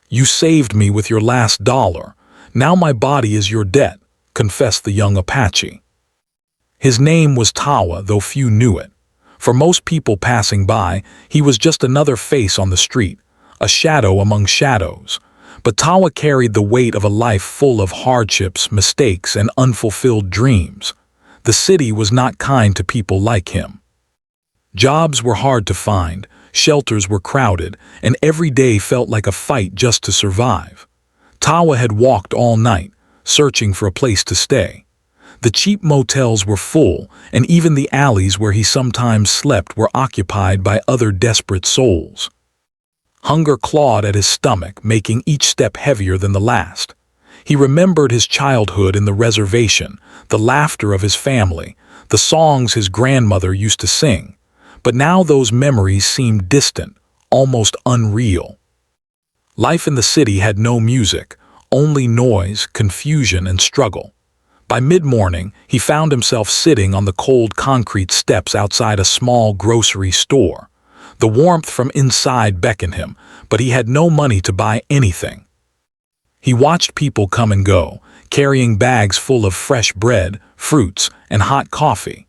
"You saved me with your last dollar. Now my body is your debt," confessed the young Apache. His name was Tawa, though few knew it. For most people passing by, he was just another face on the street, a shadow among shadows. But Tawa carried the weight of a life full of hardships, mistakes, and unfulfilled dreams. The city was not kind to people like him. Jobs were hard to find, shelters were crowded, and every day felt like a fight just to survive. Tawa had walked all night, searching for a place to stay. The cheap motels were full, and even the alleys where he sometimes slept were occupied by other desperate souls. Hunger clawed at his stomach, making each step heavier than the last. He remembered his childhood in the reservation, the laughter of his family, the songs his grandmother used to sing. But now those memories seemed distant, almost unreal. Life in the city had no music, only noise, confusion, and struggle. By mid-morning, he found himself sitting on the cold concrete steps outside a small grocery store. The warmth from inside beckoned him, but he had no money to buy anything. He watched people come and go, carrying bags full of fresh bread, fruits, and hot coffee.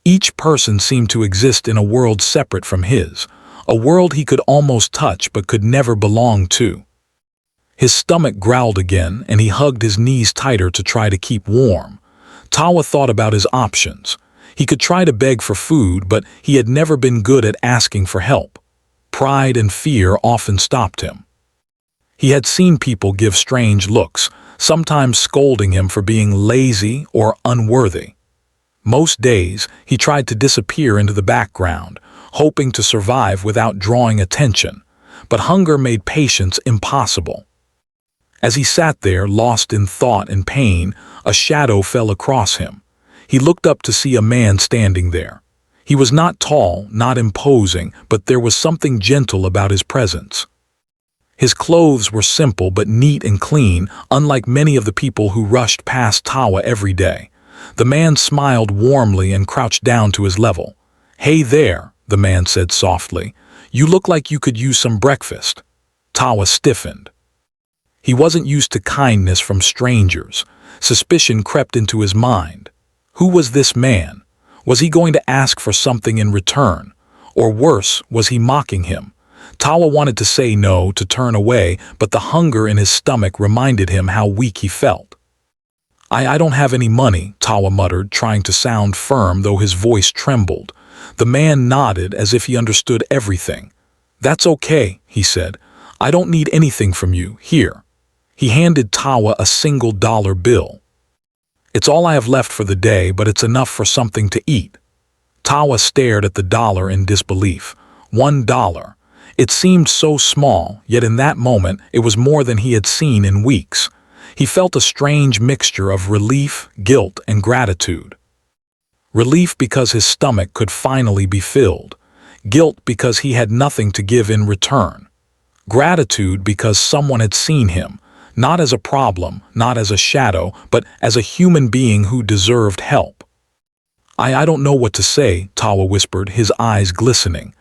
Each person seemed to exist in a world separate from his, a world he could almost touch but could never belong to. His stomach growled again, and he hugged his knees tighter to try to keep warm. Tawa thought about his options. He could try to beg for food, but he had never been good at asking for help. Pride and fear often stopped him. He had seen people give strange looks, sometimes scolding him for being lazy or unworthy. Most days, he tried to disappear into the background, hoping to survive without drawing attention. But hunger made patience impossible. As he sat there, lost in thought and pain, a shadow fell across him. He looked up to see a man standing there. He was not tall, not imposing, but there was something gentle about his presence. His clothes were simple but neat and clean, unlike many of the people who rushed past Tawa every day. The man smiled warmly and crouched down to his level. "Hey there," the man said softly. "You look like you could use some breakfast." Tawa stiffened. He wasn't used to kindness from strangers. Suspicion crept into his mind. Who was this man? Was he going to ask for something in return? Or worse, was he mocking him? Tawa wanted to say no, to turn away, but the hunger in his stomach reminded him how weak he felt. I don't have any money," Tawa muttered, trying to sound firm, though his voice trembled. The man nodded as if he understood everything. "That's okay," he said. "I don't need anything from you. Here." He handed Tawa a single dollar bill. "It's all I have left for the day, but it's enough for something to eat." Tawa stared at the dollar in disbelief. $1. It seemed so small, yet in that moment it was more than he had seen in weeks. He felt a strange mixture of relief, guilt, and gratitude. Relief because his stomach could finally be filled. Guilt because he had nothing to give in return. Gratitude because someone had seen him, not as a problem, not as a shadow, but as a human being who deserved help. I don't know what to say," Tawa whispered, his eyes glistening.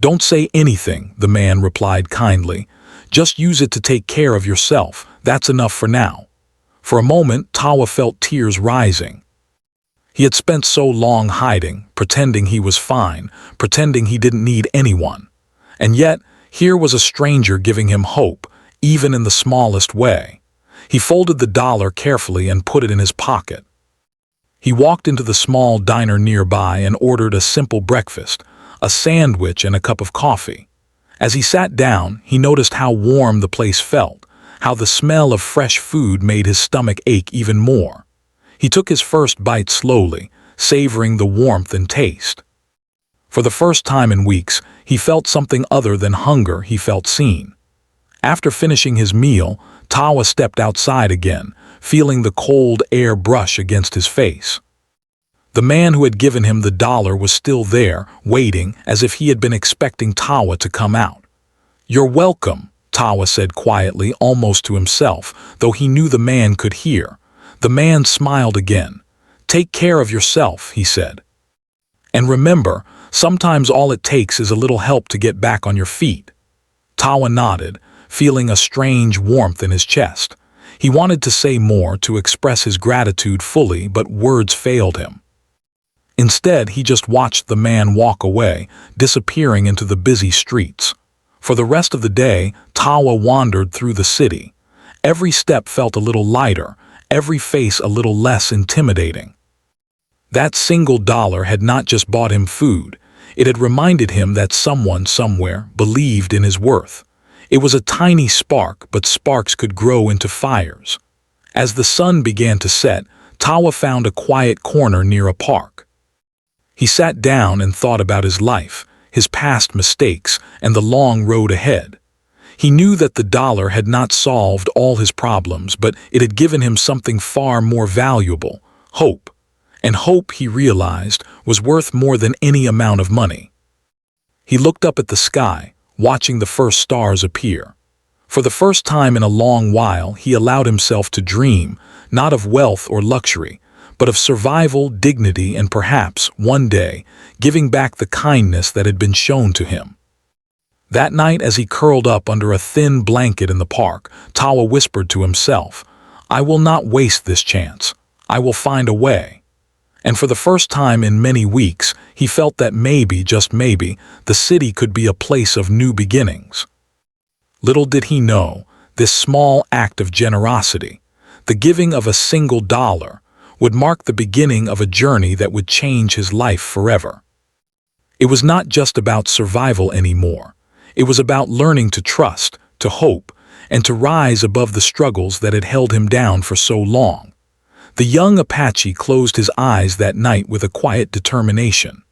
"Don't say anything," the man replied kindly. "Just use it to take care of yourself. That's enough for now." For a moment, Tawa felt tears rising. He had spent so long hiding, pretending he was fine, pretending he didn't need anyone. And yet, here was a stranger giving him hope, even in the smallest way. He folded the dollar carefully and put it in his pocket. He walked into the small diner nearby and ordered a simple breakfast, a sandwich and a cup of coffee. As he sat down, he noticed how warm the place felt, how the smell of fresh food made his stomach ache even more. He took his first bite slowly, savoring the warmth and taste. For the first time in weeks, he felt something other than hunger. He felt seen. After finishing his meal, Tawa stepped outside again, feeling the cold air brush against his face. The man who had given him the dollar was still there, waiting, as if he had been expecting Tawa to come out. "You're welcome," Tawa said quietly, almost to himself, though he knew the man could hear. The man smiled again. "Take care of yourself," he said. "And remember, sometimes all it takes is a little help to get back on your feet." Tawa nodded, feeling a strange warmth in his chest. He wanted to say more, to express his gratitude fully, but words failed him. Instead, he just watched the man walk away, disappearing into the busy streets. For the rest of the day, Tawa wandered through the city. Every step felt a little lighter, every face a little less intimidating. That single dollar had not just bought him food, it had reminded him that someone somewhere believed in his worth. It was a tiny spark, but sparks could grow into fires. As the sun began to set, Tawa found a quiet corner near a park. He sat down and thought about his life, his past mistakes, and the long road ahead. He knew that the dollar had not solved all his problems, but it had given him something far more valuable: hope. And hope, he realized, was worth more than any amount of money. He looked up at the sky, watching the first stars appear. For the first time in a long while, he allowed himself to dream, not of wealth or luxury, but of survival, dignity, and perhaps, one day, giving back the kindness that had been shown to him. That night, as he curled up under a thin blanket in the park, Tawa whispered to himself, "I will not waste this chance. I will find a way." And for the first time in many weeks, he felt that maybe, just maybe, the city could be a place of new beginnings. Little did he know, this small act of generosity, the giving of a single dollar, would mark the beginning of a journey that would change his life forever. It was not just about survival anymore. It was about learning to trust, to hope, and to rise above the struggles that had held him down for so long. The young Apache closed his eyes that night with a quiet determination.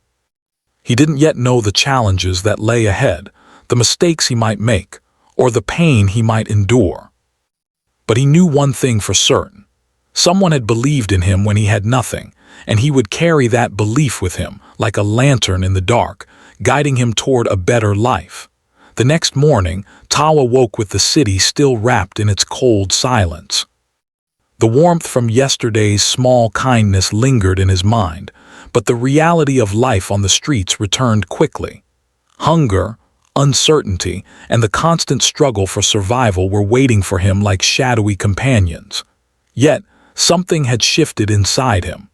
He didn't yet know the challenges that lay ahead, the mistakes he might make, or the pain he might endure. But he knew one thing for certain. Someone had believed in him when he had nothing, and he would carry that belief with him, like a lantern in the dark, guiding him toward a better life. The next morning, Tawa woke with the city still wrapped in its cold silence. The warmth from yesterday's small kindness lingered in his mind, but the reality of life on the streets returned quickly. Hunger, uncertainty, and the constant struggle for survival were waiting for him like shadowy companions. Yet, something had shifted inside him.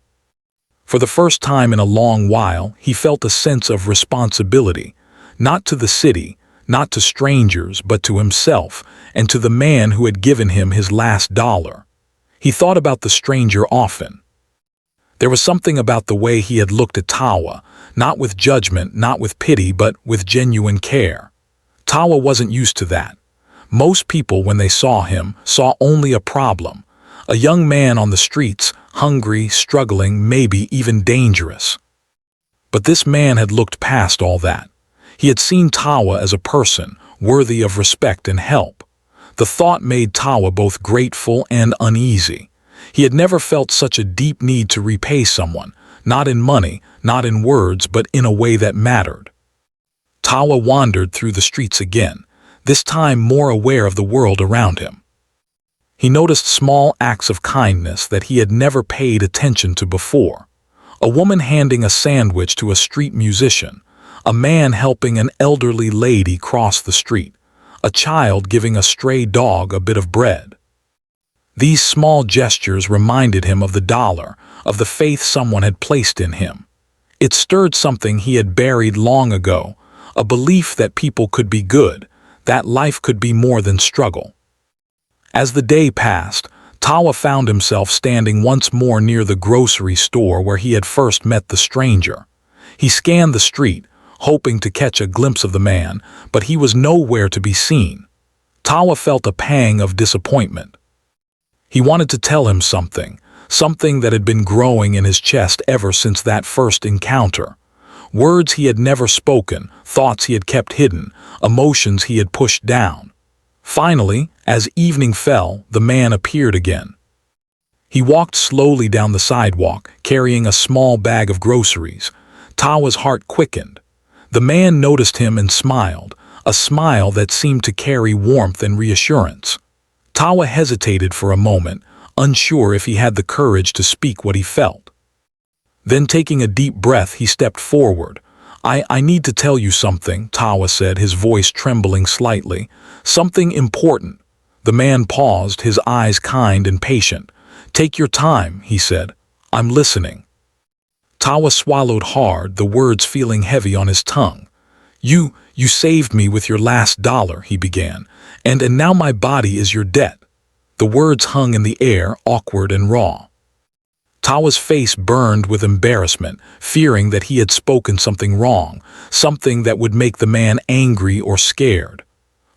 For the first time in a long while, he felt a sense of responsibility, not to the city, not to strangers, but to himself and to the man who had given him his last dollar. He thought about the stranger often. There was something about the way he had looked at Tawa, not with judgment, not with pity, but with genuine care. Tawa wasn't used to that. Most people, when they saw him, saw only a problem. A young man on the streets, hungry, struggling, maybe even dangerous. But this man had looked past all that. He had seen Tawa as a person, worthy of respect and help. The thought made Tawa both grateful and uneasy. He had never felt such a deep need to repay someone, not in money, not in words, but in a way that mattered. Tawa wandered through the streets again, this time more aware of the world around him. He noticed small acts of kindness that he had never paid attention to before. A woman handing a sandwich to a street musician, a man helping an elderly lady cross the street, a child giving a stray dog a bit of bread. These small gestures reminded him of the dollar, of the faith someone had placed in him. It stirred something he had buried long ago, a belief that people could be good, that life could be more than struggle. As the day passed, Tawa found himself standing once more near the grocery store where he had first met the stranger. He scanned the street, hoping to catch a glimpse of the man, but he was nowhere to be seen. Tawa felt a pang of disappointment. He wanted to tell him something, something that had been growing in his chest ever since that first encounter. Words he had never spoken, thoughts he had kept hidden, emotions he had pushed down. Finally, as evening fell, the man appeared again. He walked slowly down the sidewalk, carrying a small bag of groceries. Tawa's heart quickened. The man noticed him and smiled, a smile that seemed to carry warmth and reassurance. Tawa hesitated for a moment, unsure if he had the courage to speak what he felt. Then, taking a deep breath, he stepped forward, I need to tell you something, Tawa said, his voice trembling slightly. Something important. The man paused, his eyes kind and patient. Take your time, he said. I'm listening. Tawa swallowed hard, the words feeling heavy on his tongue. You saved me with your last dollar, he began, and now my body is your debt. The words hung in the air, awkward and raw. Tawa's face burned with embarrassment, fearing that he had spoken something wrong, something that would make the man angry or scared.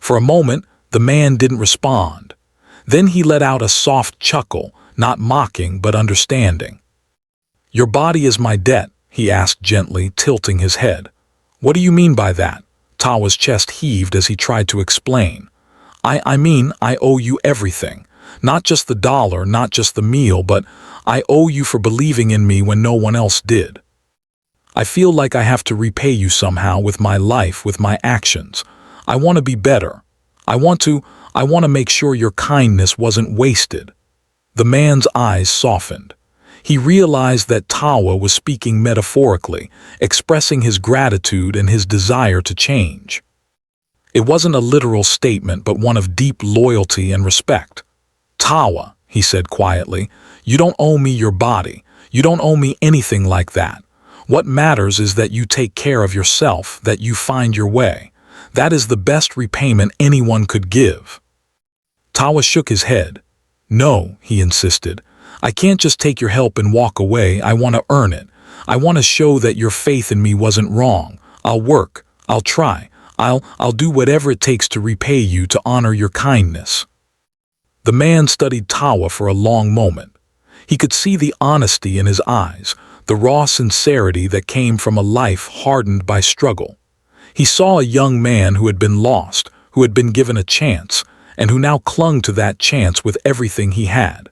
For a moment, the man didn't respond. Then he let out a soft chuckle, not mocking but understanding. Your body is my debt, he asked gently, tilting his head. What do you mean by that? Tawa's chest heaved as he tried to explain. I mean, I owe you everything. Not just the dollar, not just the meal, but I owe you for believing in me when no one else did. I feel like I have to repay you somehow with my life, with my actions. I want to be better. I want to make sure your kindness wasn't wasted. The man's eyes softened. He realized that Tawa was speaking metaphorically, expressing his gratitude and his desire to change. It wasn't a literal statement, but one of deep loyalty and respect. Tawa, he said quietly, you don't owe me your body. You don't owe me anything like that. What matters is that you take care of yourself, that you find your way. That is the best repayment anyone could give. Tawa shook his head. No, he insisted. I can't just take your help and walk away. I want to earn it. I want to show that your faith in me wasn't wrong. I'll work. I'll try. I'll do whatever it takes to repay you, to honor your kindness. The man studied Tawa for a long moment. He could see the honesty in his eyes, the raw sincerity that came from a life hardened by struggle. He saw a young man who had been lost, who had been given a chance, and who now clung to that chance with everything he had.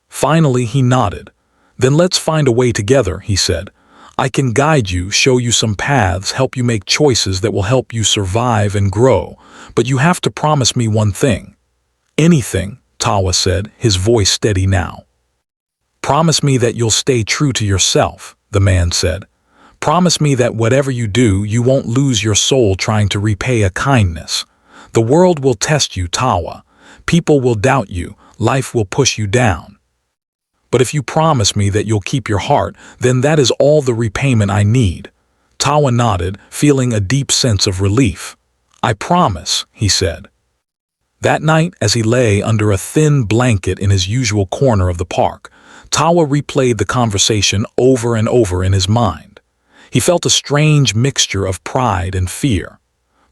Finally, he nodded. Then let's find a way together, he said. I can guide you, show you some paths, help you make choices that will help you survive and grow, but you have to promise me one thing. Anything, Tawa said, his voice steady now. Promise me that you'll stay true to yourself, the man said. Promise me that whatever you do, you won't lose your soul trying to repay a kindness. The world will test you, Tawa. People will doubt you. Life will push you down. But if you promise me that you'll keep your heart, then that is all the repayment I need. Tawa nodded, feeling a deep sense of relief. I promise, he said. That night, as he lay under a thin blanket in his usual corner of the park, Tawa replayed the conversation over and over in his mind. He felt a strange mixture of pride and fear.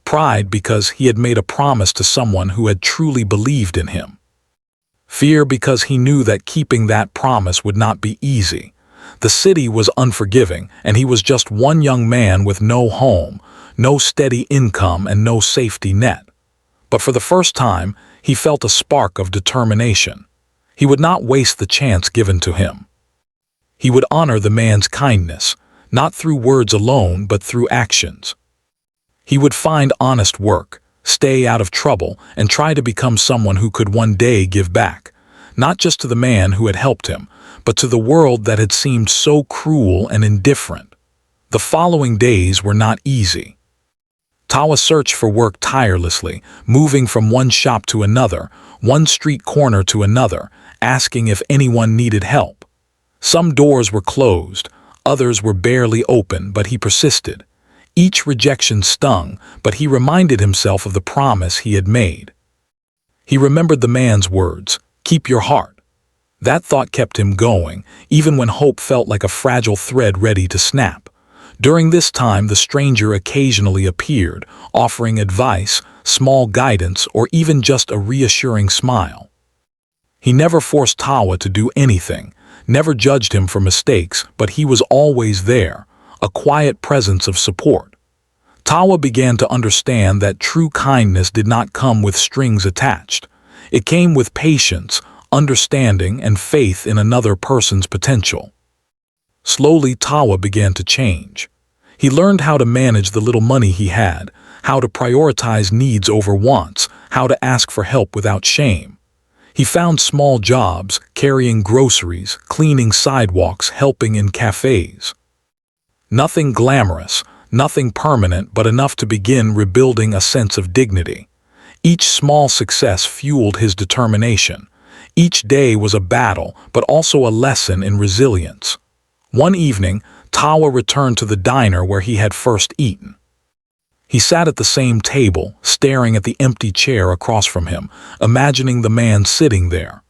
Pride because he had made a promise to someone who had truly believed in him. Fear because he knew that keeping that promise would not be easy. The city was unforgiving, and he was just one young man with no home, no steady income, and no safety net. But for the first time, he felt a spark of determination. He would not waste the chance given to him. He would honor the man's kindness, not through words alone, but through actions. He would find honest work, stay out of trouble, and try to become someone who could one day give back, not just to the man who had helped him, but to the world that had seemed so cruel and indifferent. The following days were not easy. Tawa searched for work tirelessly, moving from one shop to another, one street corner to another, asking if anyone needed help. Some doors were closed, others were barely open, but he persisted. Each rejection stung, but he reminded himself of the promise he had made. He remembered the man's words, "Keep your heart." That thought kept him going, even when hope felt like a fragile thread ready to snap. During this time, the stranger occasionally appeared, offering advice, small guidance, or even just a reassuring smile. He never forced Tawa to do anything, never judged him for mistakes, but he was always there, a quiet presence of support. Tawa began to understand that true kindness did not come with strings attached. It came with patience, understanding, and faith in another person's potential. Slowly, Tawa began to change. He learned how to manage the little money he had, how to prioritize needs over wants, how to ask for help without shame. He found small jobs, carrying groceries, cleaning sidewalks, helping in cafes. Nothing glamorous, nothing permanent but enough to begin rebuilding a sense of dignity. Each small success fueled his determination. Each day was a battle, but also a lesson in resilience. One evening, Tawa returned to the diner where he had first eaten. He sat at the same table, staring at the empty chair across from him, imagining the man sitting there.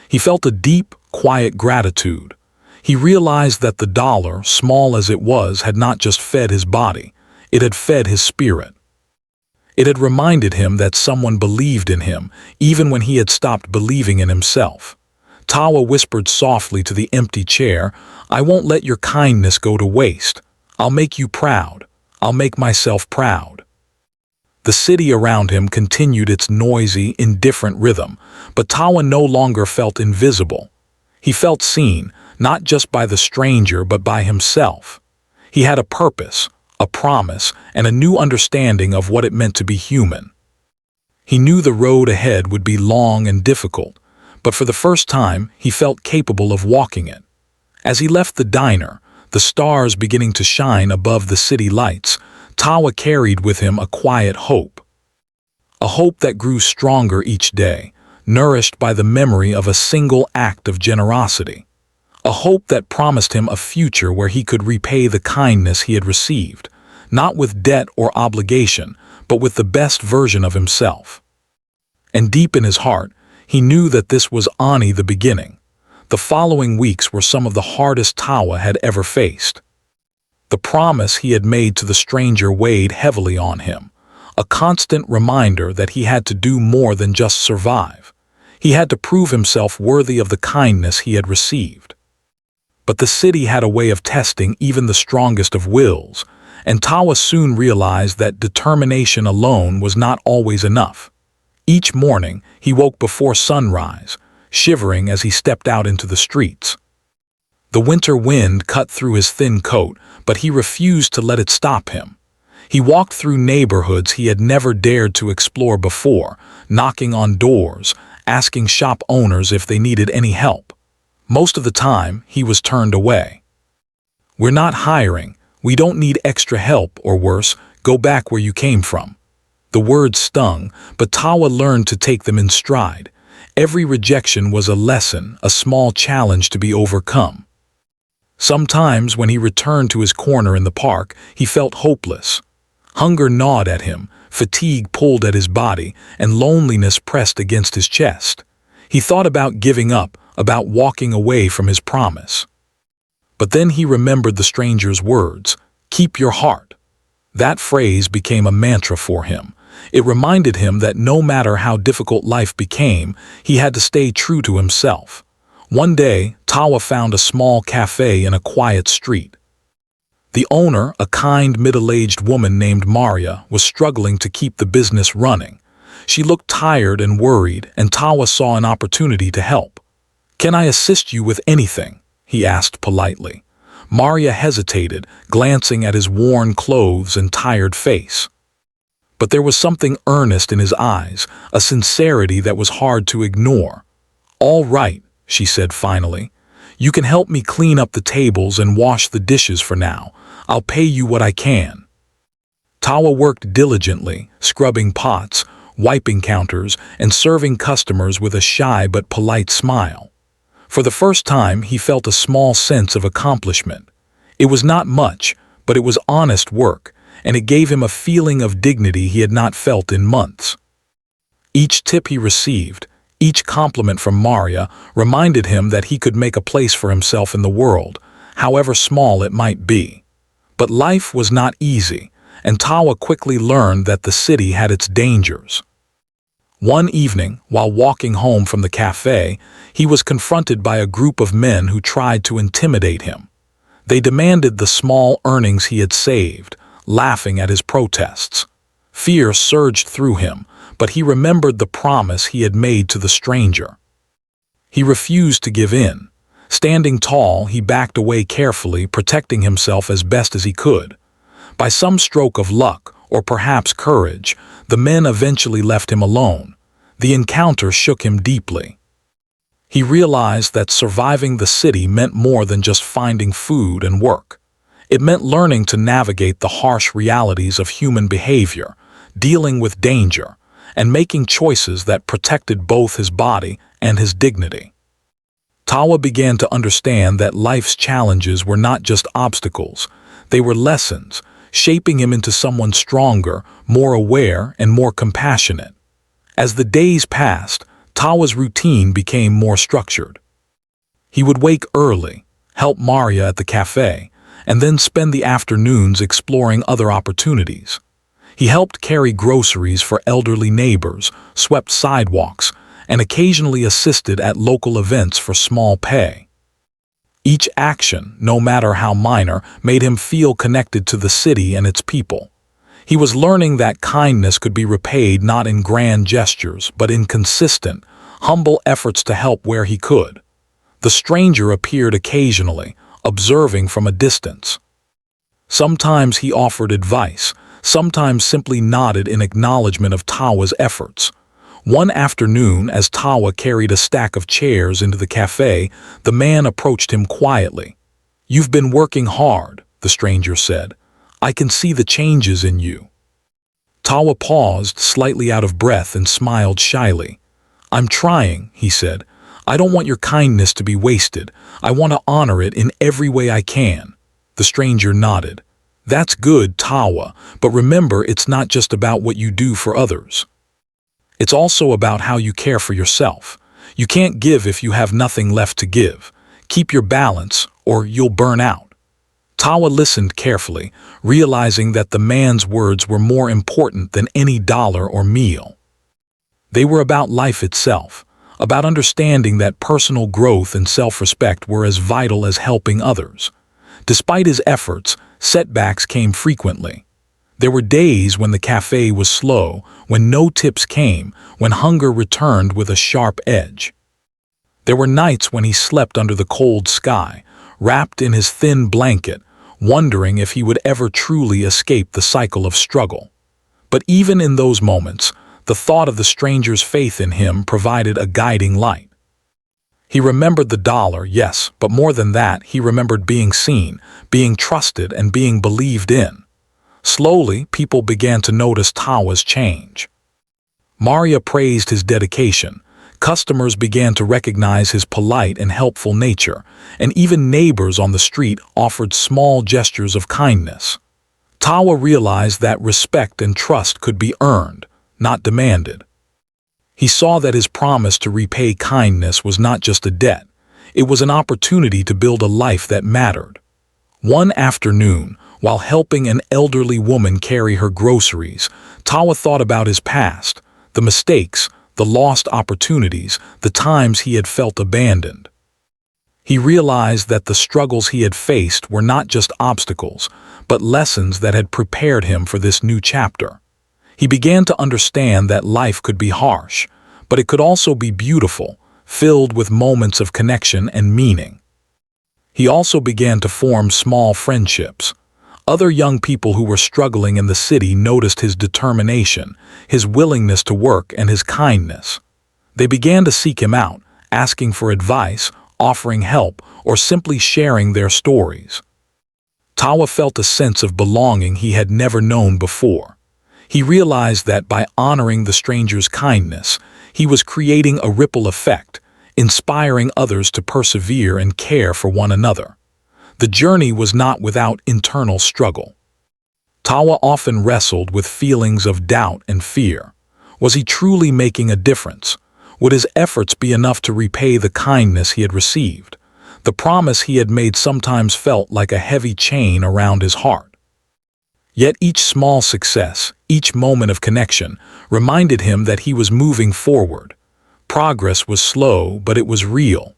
He felt a deep, quiet gratitude. He realized that the dollar, small as it was, had not just fed his body, it had fed his spirit. It had reminded him that someone believed in him, even when he had stopped believing in himself. Tawa whispered softly to the empty chair, "I won't let your kindness go to waste. I'll make you proud. I'll make myself proud." The city around him continued its noisy, indifferent rhythm, but Tawa no longer felt invisible. He felt seen, not just by the stranger but by himself. He had a purpose, a promise, and a new understanding of what it meant to be human. He knew the road ahead would be long and difficult, but for the first time he felt capable of walking it. As he left the diner, the stars beginning to shine above the city lights, Tawa carried with him a quiet hope. A hope that grew stronger each day, nourished by the memory of a single act of generosity. A hope that promised him a future where he could repay the kindness he had received, not with debt or obligation, but with the best version of himself. And deep in his heart, he knew that this was only the beginning. The following weeks were some of the hardest Tawa had ever faced. The promise he had made to the stranger weighed heavily on him, a constant reminder that he had to do more than just survive. He had to prove himself worthy of the kindness he had received. But the city had a way of testing even the strongest of wills, and Tawa soon realized that determination alone was not always enough. Each morning, he woke before sunrise, shivering as he stepped out into the streets. The winter wind cut through his thin coat, but he refused to let it stop him. He walked through neighborhoods he had never dared to explore before, knocking on doors, asking shop owners if they needed any help. Most of the time, he was turned away. "We're not hiring. We don't need extra help, or worse, go back where you came from." The words stung, but Tawa learned to take them in stride. Every rejection was a lesson, a small challenge to be overcome. Sometimes, when he returned to his corner in the park, he felt hopeless. Hunger gnawed at him, fatigue pulled at his body, and loneliness pressed against his chest. He thought about giving up, about walking away from his promise. But then he remembered the stranger's words, "Keep your heart." That phrase became a mantra for him. It reminded him that no matter how difficult life became, he had to stay true to himself. One day, Tawa found a small cafe in a quiet street. The owner, a kind middle-aged woman named Maria, was struggling to keep the business running. She looked tired and worried, and Tawa saw an opportunity to help. "Can I assist you with anything?" he asked politely. Maria hesitated, glancing at his worn clothes and tired face. But there was something earnest in his eyes, a sincerity that was hard to ignore. "All right," she said finally. "You can help me clean up the tables and wash the dishes for now. I'll pay you what I can." Tawa worked diligently, scrubbing pots, wiping counters, and serving customers with a shy but polite smile. For the first time, he felt a small sense of accomplishment. It was not much, but it was honest work, and it gave him a feeling of dignity he had not felt in months. Each tip he received, each compliment from Maria, reminded him that he could make a place for himself in the world, however small it might be. But life was not easy, and Tawa quickly learned that the city had its dangers. One evening, while walking home from the cafe, he was confronted by a group of men who tried to intimidate him. They demanded the small earnings he had saved, laughing at his protests. Fear surged through him, but he remembered the promise he had made to the stranger. He refused to give in. Standing tall, he backed away carefully, protecting himself as best as he could. By some stroke of luck, or perhaps courage, the men eventually left him alone. The encounter shook him deeply. He realized that surviving the city meant more than just finding food and work. It meant learning to navigate the harsh realities of human behavior, dealing with danger, and making choices that protected both his body and his dignity. Tawa began to understand that life's challenges were not just obstacles, they were lessons, shaping him into someone stronger, more aware, and more compassionate. As the days passed, Tawa's routine became more structured. He would wake early, help Maria at the cafe, and then spend the afternoons exploring other opportunities. He helped carry groceries for elderly neighbors, swept sidewalks, and occasionally assisted at local events for small pay. Each action, no matter how minor, made him feel connected to the city and its people. He was learning that kindness could be repaid not in grand gestures, but in consistent, humble efforts to help where he could. The stranger appeared occasionally, observing from a distance. Sometimes he offered advice, sometimes simply nodded in acknowledgement of Tawa's efforts. One afternoon, as Tawa carried a stack of chairs into the cafe, the man approached him quietly. "You've been working hard," the stranger said. "I can see the changes in you." Tawa paused, slightly out of breath, and smiled shyly. "I'm trying," he said. "I don't want your kindness to be wasted. I want to honor it in every way I can." The stranger nodded. "That's good, Tawa, but remember, it's not just about what you do for others. It's also about how you care for yourself. You can't give if you have nothing left to give. Keep your balance, or you'll burn out." Tawa listened carefully, realizing that the man's words were more important than any dollar or meal. They were about life itself, about understanding that personal growth and self-respect were as vital as helping others. Despite his efforts, setbacks came frequently. There were days when the cafe was slow, when no tips came, when hunger returned with a sharp edge. There were nights when he slept under the cold sky, wrapped in his thin blanket, wondering if he would ever truly escape the cycle of struggle. But even in those moments, the thought of the stranger's faith in him provided a guiding light. He remembered the dollar, yes, but more than that, he remembered being seen, being trusted, and being believed in. Slowly, people began to notice Tawa's change. Maria praised his dedication. Customers began to recognize his polite and helpful nature, and even neighbors on the street offered small gestures of kindness. Tawa realized that respect and trust could be earned, not demanded. He saw that his promise to repay kindness was not just a debt, it was an opportunity to build a life that mattered. One afternoon, while helping an elderly woman carry her groceries, Tawa thought about his past, the mistakes, the lost opportunities, the times he had felt abandoned. He realized that the struggles he had faced were not just obstacles, but lessons that had prepared him for this new chapter. He began to understand that life could be harsh, but it could also be beautiful, filled with moments of connection and meaning. He also began to form small friendships. Other young people who were struggling in the city noticed his determination, his willingness to work, and his kindness. They began to seek him out, asking for advice, offering help, or simply sharing their stories. Tawa felt a sense of belonging he had never known before. He realized that by honoring the stranger's kindness, he was creating a ripple effect, inspiring others to persevere and care for one another. The journey was not without internal struggle. Tawa often wrestled with feelings of doubt and fear. Was he truly making a difference? Would his efforts be enough to repay the kindness he had received? The promise he had made sometimes felt like a heavy chain around his heart. Yet each small success, each moment of connection, reminded him that he was moving forward. Progress was slow, but it was real.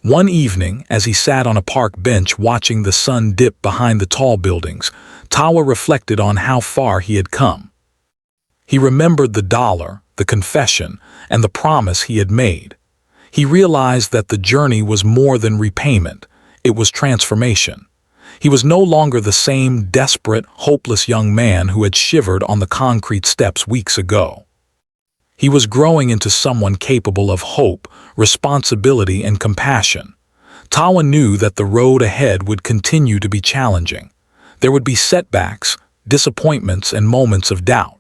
One evening, as he sat on a park bench watching the sun dip behind the tall buildings, Tawa reflected on how far he had come. He remembered the dollar, the confession, and the promise he had made. He realized that the journey was more than repayment, it was transformation. He was no longer the same desperate, hopeless young man who had shivered on the concrete steps weeks ago. He was growing into someone capable of hope, responsibility, and compassion. Tawa knew that the road ahead would continue to be challenging. There would be setbacks, disappointments, and moments of doubt.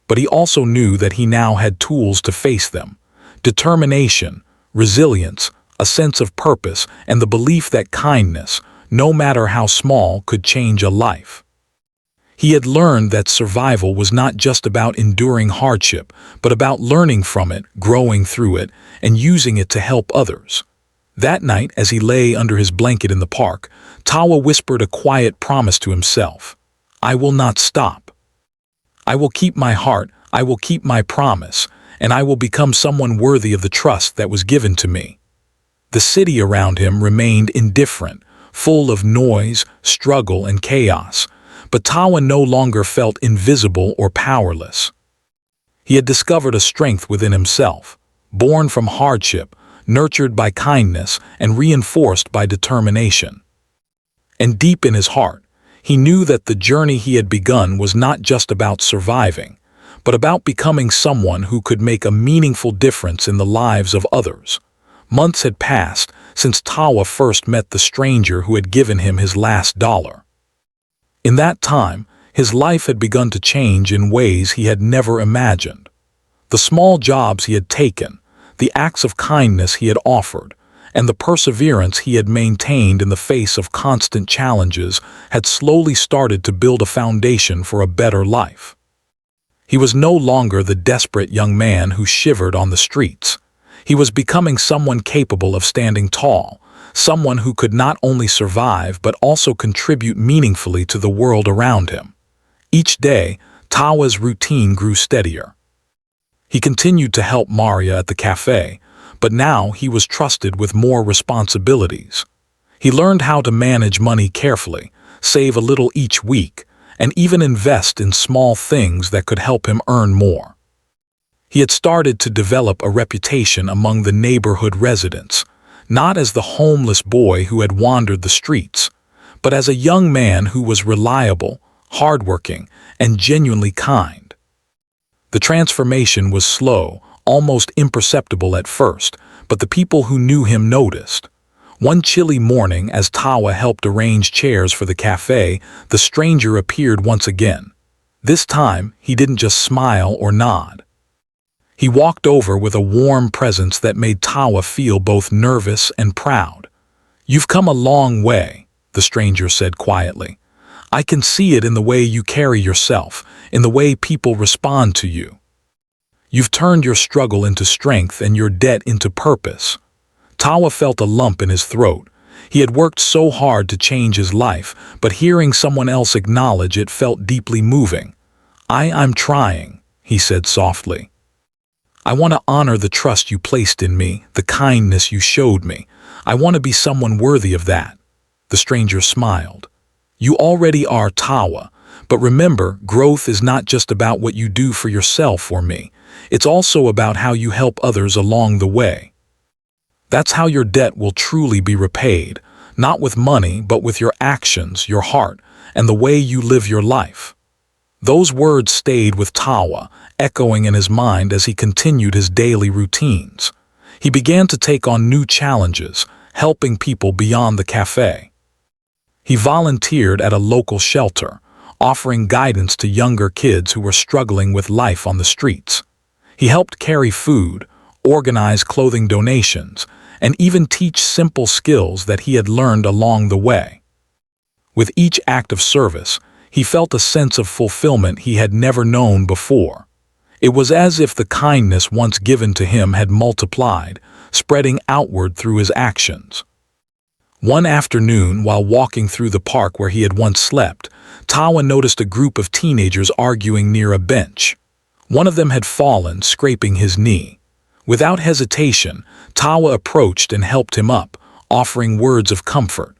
But he also knew that he now had tools to face them: determination, resilience, a sense of purpose, and the belief that kindness, no matter how small, could change a life. He had learned that survival was not just about enduring hardship, but about learning from it, growing through it, and using it to help others. That night, as he lay under his blanket in the park, Tawa whispered a quiet promise to himself: "I will not stop. I will keep my heart, I will keep my promise, and I will become someone worthy of the trust that was given to me." The city around him remained indifferent, full of noise, struggle, and chaos, but Tawa no longer felt invisible or powerless. He had discovered a strength within himself, born from hardship, nurtured by kindness, and reinforced by determination. And deep in his heart, he knew that the journey he had begun was not just about surviving, but about becoming someone who could make a meaningful difference in the lives of others. Months had passed since Tawa first met the stranger who had given him his last dollar. In that time, his life had begun to change in ways he had never imagined. The small jobs he had taken, the acts of kindness he had offered, and the perseverance he had maintained in the face of constant challenges had slowly started to build a foundation for a better life. He was no longer the desperate young man who shivered on the streets. He was becoming someone capable of standing tall, someone who could not only survive but also contribute meaningfully to the world around him. Each day, Tawa's routine grew steadier. He continued to help Maria at the cafe, but now he was trusted with more responsibilities. He learned how to manage money carefully, save a little each week, and even invest in small things that could help him earn more. He had started to develop a reputation among the neighborhood residents, not as the homeless boy who had wandered the streets, but as a young man who was reliable, hardworking, and genuinely kind. The transformation was slow, almost imperceptible at first, but the people who knew him noticed. One chilly morning, as Tawa helped arrange chairs for the cafe, the stranger appeared once again. This time, he didn't just smile or nod. He walked over with a warm presence that made Tawa feel both nervous and proud. "You've come a long way," the stranger said quietly. "I can see it in the way you carry yourself, in the way people respond to you. You've turned your struggle into strength and your debt into purpose." Tawa felt a lump in his throat. He had worked so hard to change his life, but hearing someone else acknowledge it felt deeply moving. I'm trying," he said softly. "I want to honor the trust you placed in me, the kindness you showed me. I want to be someone worthy of that." The stranger smiled. "You already are, Tawa, but remember, growth is not just about what you do for yourself or me. It's also about how you help others along the way. That's how your debt will truly be repaid, not with money, but with your actions, your heart, and the way you live your life." Those words stayed with Tawa, echoing in his mind as he continued his daily routines. He began to take on new challenges, helping people beyond the cafe. He volunteered at a local shelter, offering guidance to younger kids who were struggling with life on the streets. He helped carry food, organize clothing donations, and even teach simple skills that he had learned along the way. With each act of service, he felt a sense of fulfillment he had never known before. It was as if the kindness once given to him had multiplied, spreading outward through his actions. One afternoon, while walking through the park where he had once slept, Tawa noticed a group of teenagers arguing near a bench. One of them had fallen, scraping his knee. Without hesitation, Tawa approached and helped him up, offering words of comfort.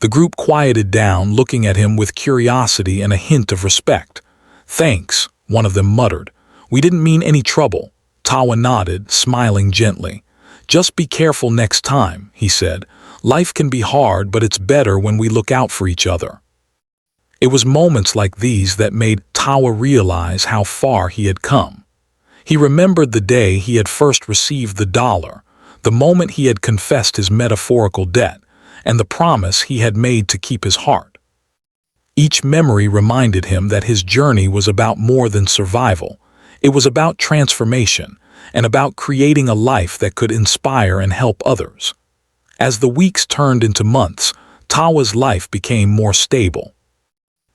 The group quieted down, looking at him with curiosity and a hint of respect. "Thanks," one of them muttered. "We didn't mean any trouble." Tawa nodded, smiling gently. "Just be careful next time," he said. "Life can be hard, but it's better when we look out for each other." It was moments like these that made Tawa realize how far he had come. He remembered the day he had first received the dollar, the moment he had confessed his metaphorical debt, and the promise he had made to keep his heart. Each memory reminded him that his journey was about more than survival. It was about transformation and about creating a life that could inspire and help others. As the weeks turned into months, Tawa's life became more stable.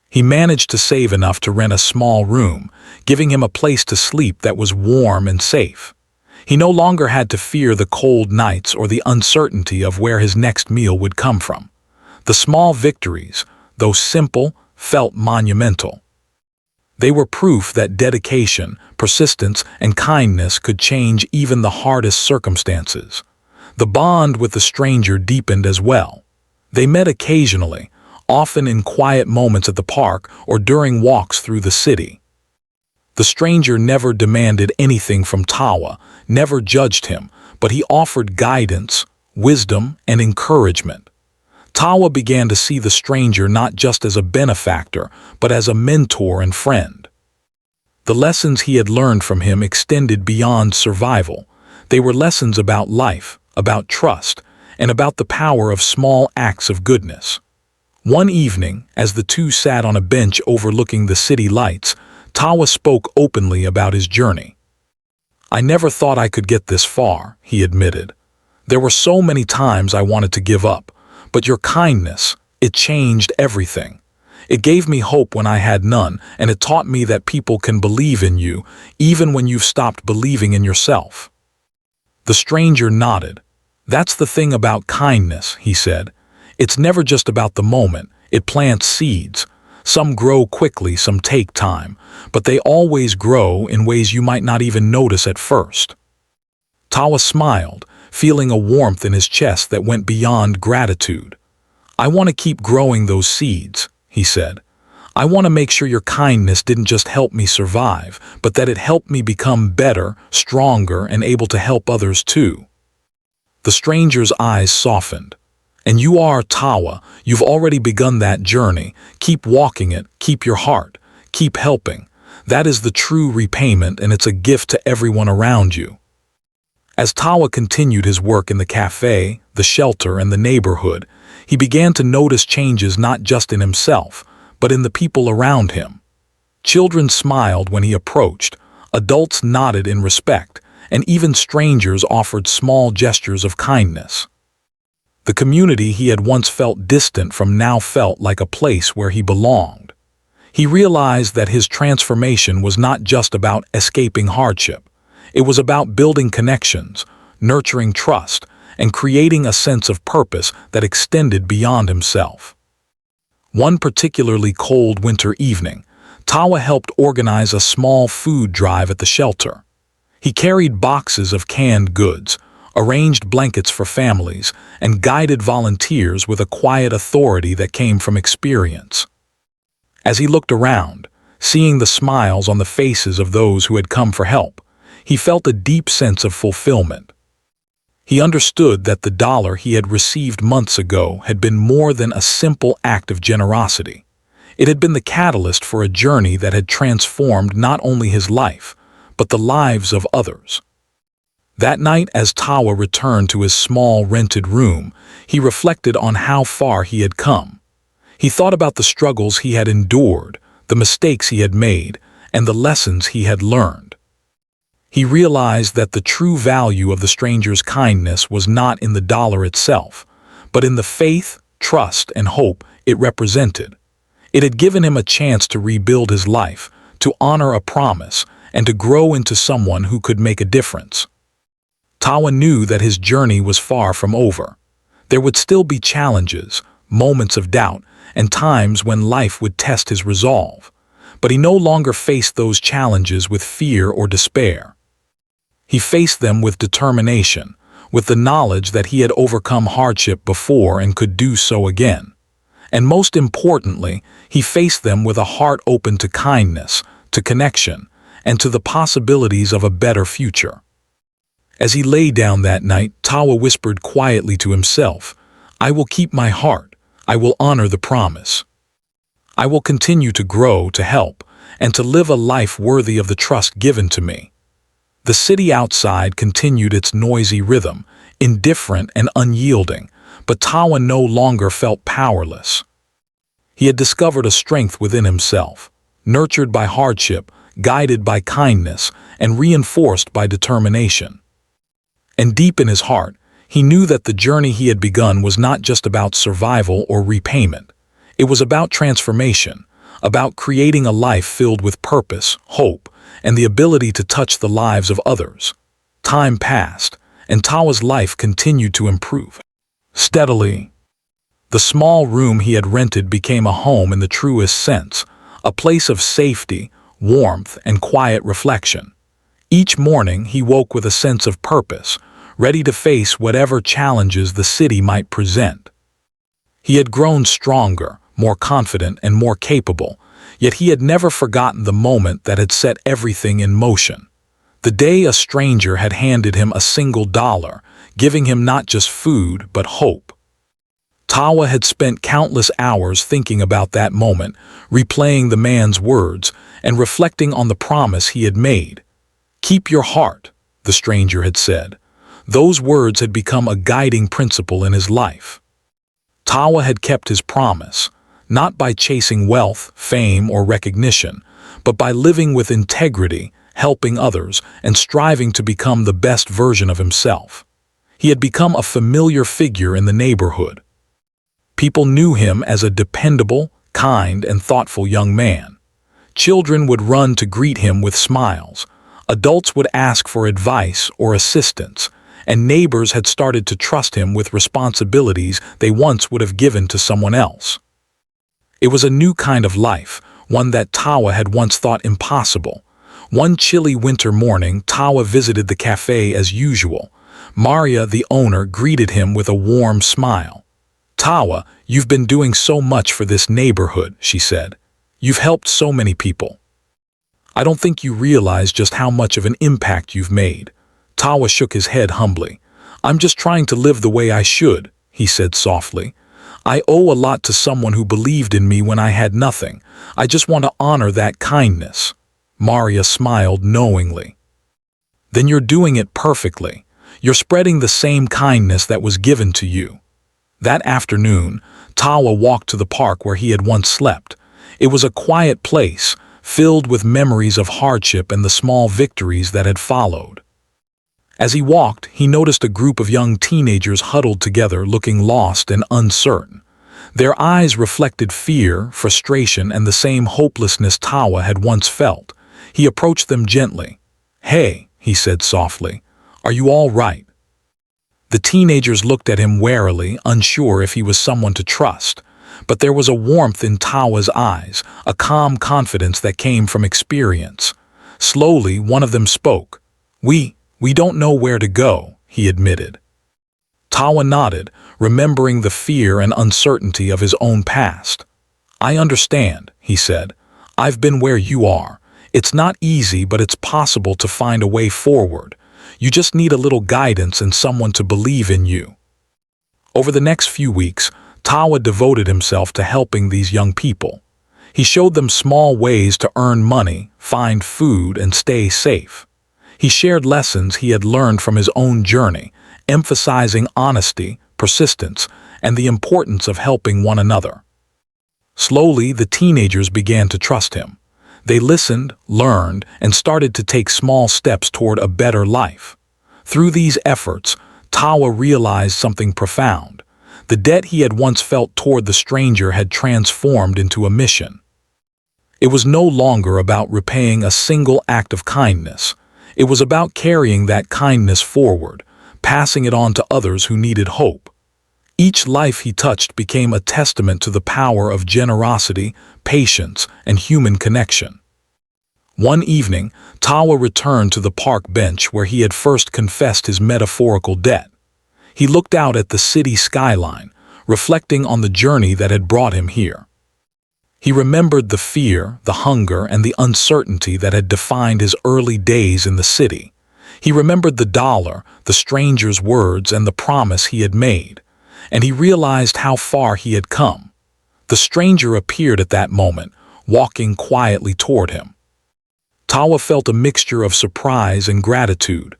He managed to save enough to rent a small room, giving him a place to sleep that was warm and safe. He no longer had to fear the cold nights or the uncertainty of where his next meal would come from. The small victories, though simple, felt monumental. They were proof that dedication, persistence, and kindness could change even the hardest circumstances. The bond with the stranger deepened as well. They met occasionally, often in quiet moments at the park or during walks through the city. The stranger never demanded anything from Tawa, never judged him, but he offered guidance, wisdom, and encouragement. Tawa began to see the stranger not just as a benefactor, but as a mentor and friend. The lessons he had learned from him extended beyond survival. They were lessons about life, about trust, and about the power of small acts of goodness. One evening, as the two sat on a bench overlooking the city lights, Tawa spoke openly about his journey. "I never thought I could get this far," he admitted. "There were so many times I wanted to give up, but your kindness, it changed everything. It gave me hope when I had none, and it taught me that people can believe in you, even when you've stopped believing in yourself." The stranger nodded. "That's the thing about kindness," he said. "It's never just about the moment. It plants seeds. Some grow quickly, some take time, but they always grow in ways you might not even notice at first." Tawa smiled, feeling a warmth in his chest that went beyond gratitude. "I want to keep growing those seeds," he said. "I want to make sure your kindness didn't just help me survive, but that it helped me become better, stronger, and able to help others too." The stranger's eyes softened. "And you are, Tawa. You've already begun that journey. Keep walking it, keep your heart, keep helping. That is the true repayment, and it's a gift to everyone around you." As Tawa continued his work in the cafe, the shelter, and the neighborhood, he began to notice changes not just in himself, but in the people around him. Children smiled when he approached, adults nodded in respect, and even strangers offered small gestures of kindness. The community he had once felt distant from now felt like a place where he belonged. He realized that his transformation was not just about escaping hardship. It was about building connections, nurturing trust, and creating a sense of purpose that extended beyond himself. One particularly cold winter evening, Tawa helped organize a small food drive at the shelter. He carried boxes of canned goods, arranged blankets for families, and guided volunteers with a quiet authority that came from experience. As he looked around, seeing the smiles on the faces of those who had come for help, he felt a deep sense of fulfillment. He understood that the dollar he had received months ago had been more than a simple act of generosity. It had been the catalyst for a journey that had transformed not only his life, but the lives of others. That night, as Tawa returned to his small rented room, he reflected on how far he had come. He thought about the struggles he had endured, the mistakes he had made, and the lessons he had learned. He realized that the true value of the stranger's kindness was not in the dollar itself, but in the faith, trust, and hope it represented. It had given him a chance to rebuild his life, to honor a promise, and to grow into someone who could make a difference. Tawa knew that his journey was far from over. There would still be challenges, moments of doubt, and times when life would test his resolve. But he no longer faced those challenges with fear or despair. He faced them with determination, with the knowledge that he had overcome hardship before and could do so again. And most importantly, he faced them with a heart open to kindness, to connection, and to the possibilities of a better future. As he lay down that night, Tawa whispered quietly to himself, "I will keep my heart. I will honor the promise. I will continue to grow, to help, and to live a life worthy of the trust given to me." The city outside continued its noisy rhythm, indifferent and unyielding, but Tawa no longer felt powerless. He had discovered a strength within himself, nurtured by hardship, guided by kindness, and reinforced by determination. And deep in his heart, he knew that the journey he had begun was not just about survival or repayment. It was about transformation, about creating a life filled with purpose, hope, and the ability to touch the lives of others. Time passed, and Tawa's life continued to improve. Steadily, the small room he had rented became a home in the truest sense, a place of safety, warmth, and quiet reflection. Each morning he woke with a sense of purpose, ready to face whatever challenges the city might present. He had grown stronger, more confident, and more capable, yet he had never forgotten the moment that had set everything in motion. The day a stranger had handed him a single dollar, giving him not just food but hope. Tawa had spent countless hours thinking about that moment, replaying the man's words and reflecting on the promise he had made. "Keep your heart," the stranger had said. Those words had become a guiding principle in his life. Tawa had kept his promise, not by chasing wealth, fame, or recognition, but by living with integrity, helping others, and striving to become the best version of himself. He had become a familiar figure in the neighborhood. People knew him as a dependable, kind, and thoughtful young man. Children would run to greet him with smiles. Adults would ask for advice or assistance, and neighbors had started to trust him with responsibilities they once would have given to someone else. It was a new kind of life, one that Tawa had once thought impossible. One chilly winter morning, Tawa visited the cafe as usual. Maria, the owner, greeted him with a warm smile. "Tawa, you've been doing so much for this neighborhood," she said. "You've helped so many people. I don't think you realize just how much of an impact you've made." Tawa shook his head humbly. "I'm just trying to live the way I should," he said softly. "I owe a lot to someone who believed in me when I had nothing. I just want to honor that kindness." Maria smiled knowingly. "Then you're doing it perfectly. You're spreading the same kindness that was given to you." That afternoon, Tawa walked to the park where he had once slept. It was a quiet place, filled with memories of hardship and the small victories that had followed. As he walked, he noticed a group of young teenagers huddled together, looking lost and uncertain. Their eyes reflected fear, frustration, and the same hopelessness Tawa had once felt. He approached them gently. "Hey," he said softly, "are you all right?" The teenagers looked at him warily, unsure if he was someone to trust. But there was a warmth in Tawa's eyes, a calm confidence that came from experience. Slowly, one of them spoke. We don't know where to go," he admitted. Tawa nodded, remembering the fear and uncertainty of his own past. "I understand," he said. "I've been where you are. It's not easy, but it's possible to find a way forward. You just need a little guidance and someone to believe in you." Over the next few weeks, Tawa devoted himself to helping these young people. He showed them small ways to earn money, find food, and stay safe. He shared lessons he had learned from his own journey, emphasizing honesty, persistence, and the importance of helping one another. Slowly, the teenagers began to trust him. They listened, learned, and started to take small steps toward a better life. Through these efforts, Tawa realized something profound. The debt he had once felt toward the stranger had transformed into a mission. It was no longer about repaying a single act of kindness. It was about carrying that kindness forward, passing it on to others who needed hope. Each life he touched became a testament to the power of generosity, patience, and human connection. One evening, Tawa returned to the park bench where he had first confessed his metaphorical debt. He looked out at the city skyline, reflecting on the journey that had brought him here. He remembered the fear, the hunger, and the uncertainty that had defined his early days in the city. He remembered the dollar, the stranger's words, and the promise he had made. And he realized how far he had come. The stranger appeared at that moment, walking quietly toward him. Tawa felt a mixture of surprise and gratitude.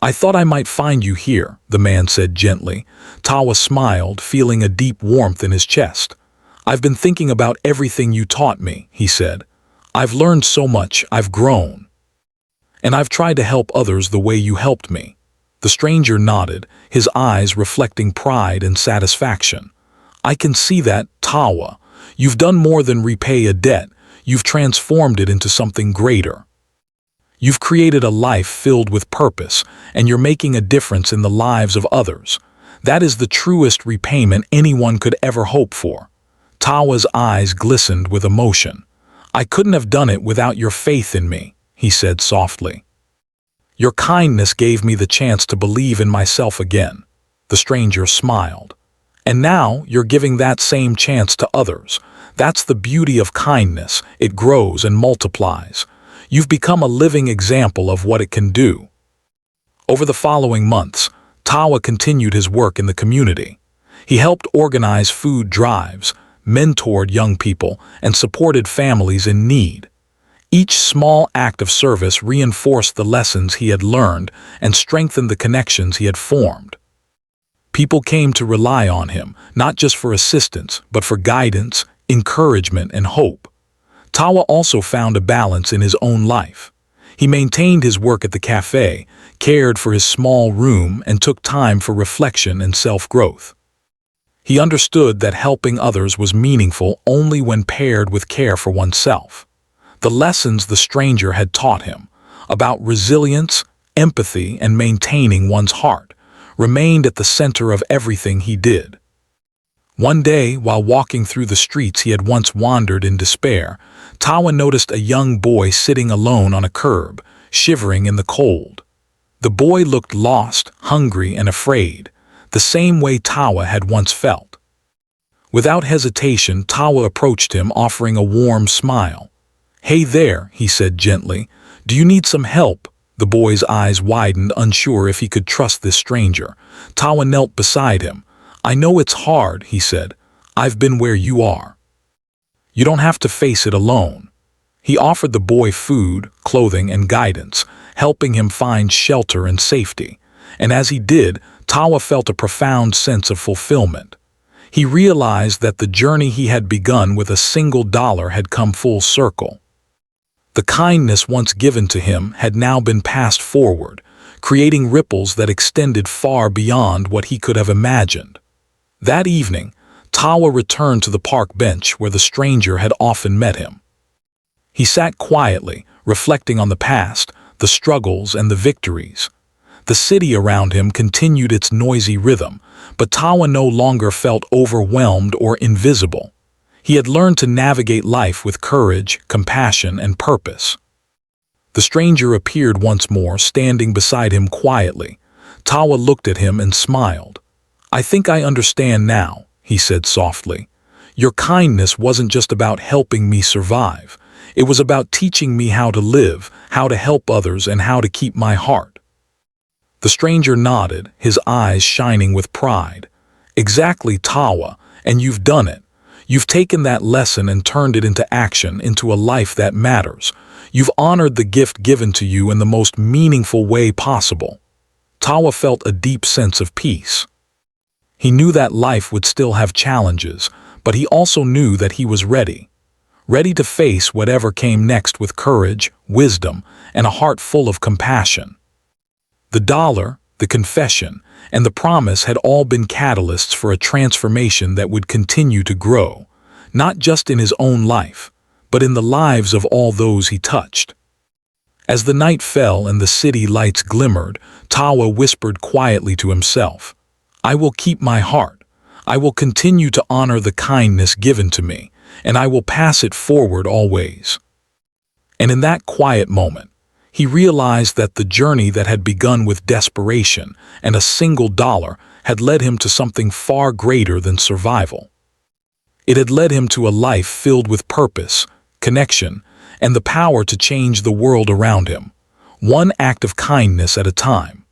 "I thought I might find you here," the man said gently. Tawa smiled, feeling a deep warmth in his chest. "I've been thinking about everything you taught me," he said. "I've learned so much, I've grown. And I've tried to help others the way you helped me." The stranger nodded, his eyes reflecting pride and satisfaction. "I can see that, Tawa. You've done more than repay a debt. You've transformed it into something greater. You've created a life filled with purpose, and you're making a difference in the lives of others. That is the truest repayment anyone could ever hope for." Tawa's eyes glistened with emotion. "I couldn't have done it without your faith in me," he said softly. "Your kindness gave me the chance to believe in myself again." The stranger smiled. "And now you're giving that same chance to others. That's the beauty of kindness. It grows and multiplies. You've become a living example of what it can do." Over the following months, Tawa continued his work in the community. He helped organize food drives, mentored young people, and supported families in need. Each small act of service reinforced the lessons he had learned and strengthened the connections he had formed. People came to rely on him, not just for assistance, but for guidance, encouragement, and hope. Tawa also found a balance in his own life. He maintained his work at the cafe, cared for his small room, and took time for reflection and self-growth. He understood that helping others was meaningful only when paired with care for oneself. The lessons the stranger had taught him about resilience, empathy, and maintaining one's heart remained at the center of everything he did. One day, while walking through the streets he had once wandered in despair, Tawa noticed a young boy sitting alone on a curb, shivering in the cold. The boy looked lost, hungry, and afraid, the same way Tawa had once felt. Without hesitation, Tawa approached him, offering a warm smile. "Hey there," he said gently. "Do you need some help?" The boy's eyes widened, unsure if he could trust this stranger. Tawa knelt beside him. "I know it's hard," he said. "I've been where you are. You don't have to face it alone." He offered the boy food, clothing, and guidance, helping him find shelter and safety. And as he did, Tawa felt a profound sense of fulfillment. He realized that the journey he had begun with a single dollar had come full circle. The kindness once given to him had now been passed forward, creating ripples that extended far beyond what he could have imagined. That evening, Tawa returned to the park bench where the stranger had often met him. He sat quietly, reflecting on the past, the struggles, and the victories. The city around him continued its noisy rhythm, but Tawa no longer felt overwhelmed or invisible. He had learned to navigate life with courage, compassion, and purpose. The stranger appeared once more, standing beside him quietly. Tawa looked at him and smiled. "I think I understand now," he said softly. "Your kindness wasn't just about helping me survive. It was about teaching me how to live, how to help others, and how to keep my heart." The stranger nodded, his eyes shining with pride. "Exactly, Tawa, and you've done it. You've taken that lesson and turned it into action, into a life that matters. You've honored the gift given to you in the most meaningful way possible." Tawa felt a deep sense of peace. He knew that life would still have challenges, but he also knew that he was ready to face whatever came next with courage, wisdom, and a heart full of compassion. The dollar, the confession, and the promise had all been catalysts for a transformation that would continue to grow, not just in his own life, but in the lives of all those he touched. As the night fell and the city lights glimmered, Tawa whispered quietly to himself, "I will keep my heart. I will continue to honor the kindness given to me, and I will pass it forward always." And in that quiet moment, he realized that the journey that had begun with desperation and a single dollar had led him to something far greater than survival. It had led him to a life filled with purpose, connection, and the power to change the world around him, one act of kindness at a time.